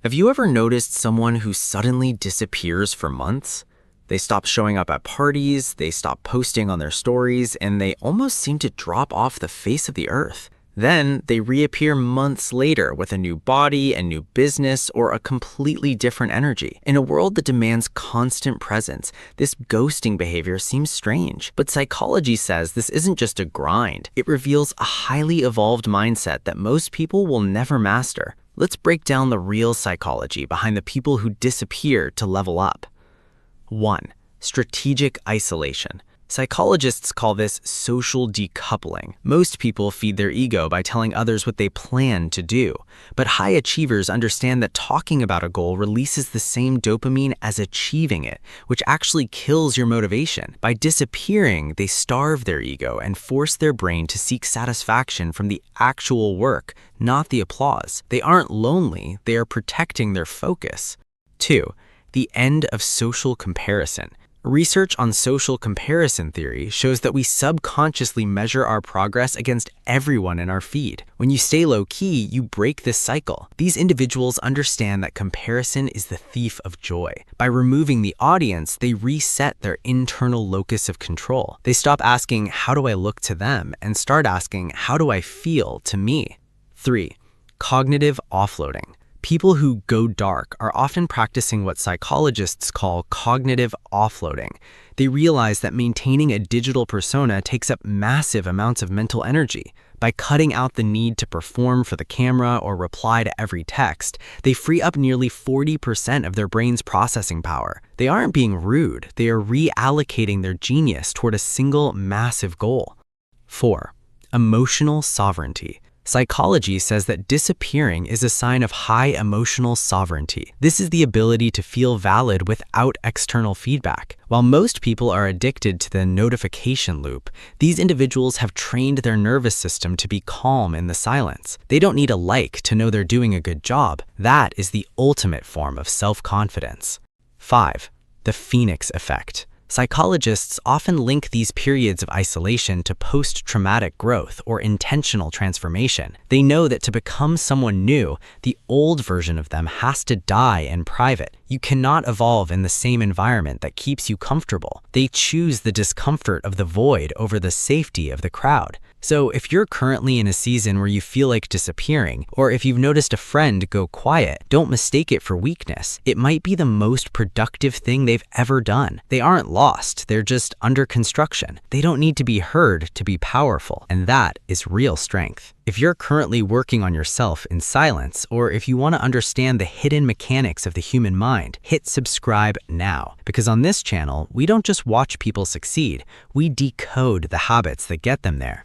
Have you ever noticed someone who suddenly disappears for months? They stop showing up at parties, they stop posting on their stories, and they almost seem to drop off the face of the earth. Then they reappear months later with a new body, a new business, or a completely different energy. In a world that demands constant presence, this ghosting behavior seems strange. But psychology says this isn't just a grind. It reveals a highly evolved mindset that most people will never master. Let's break down the real psychology behind the people who disappear to level up. 1. Strategic isolation. Psychologists call this social decoupling. Most people feed their ego by telling others what they plan to do, but high achievers understand that talking about a goal releases the same dopamine as achieving it, which actually kills your motivation. By disappearing, they starve their ego and force their brain to seek satisfaction from the actual work, not the applause. They aren't lonely, they are protecting their focus. 2. The end of social comparison. Research on social comparison theory shows that we subconsciously measure our progress against everyone in our feed. When you stay low-key, you break this cycle. These individuals understand that comparison is the thief of joy. By removing the audience, they reset their internal locus of control. They stop asking, "How do I look to them?" and start asking, "How do I feel to me?" 3. Cognitive offloading. People who go dark are often practicing what psychologists call cognitive offloading. They realize that maintaining a digital persona takes up massive amounts of mental energy. By cutting out the need to perform for the camera or reply to every text, they free up nearly 40% of their brain's processing power. They aren't being rude, they are reallocating their genius toward a single massive goal. 4. Emotional sovereignty. Psychology says that disappearing is a sign of high emotional sovereignty. This is the ability to feel valid without external feedback. While most people are addicted to the notification loop, these individuals have trained their nervous system to be calm in the silence. They don't need a like to know they're doing a good job. That is the ultimate form of self-confidence. 5. The Phoenix effect. Psychologists often link these periods of isolation to post-traumatic growth or intentional transformation. They know that to become someone new, the old version of them has to die in private. You cannot evolve in the same environment that keeps you comfortable. They choose the discomfort of the void over the safety of the crowd. So if you're currently in a season where you feel like disappearing, or if you've noticed a friend go quiet, don't mistake it for weakness. It might be the most productive thing they've ever done. They aren't lost, they're just under construction. They don't need to be heard to be powerful, and that is real strength. If you're currently working on yourself in silence, or if you want to understand the hidden mechanics of the human mind, hit subscribe now. Because on this channel, we don't just watch people succeed, we decode the habits that get them there.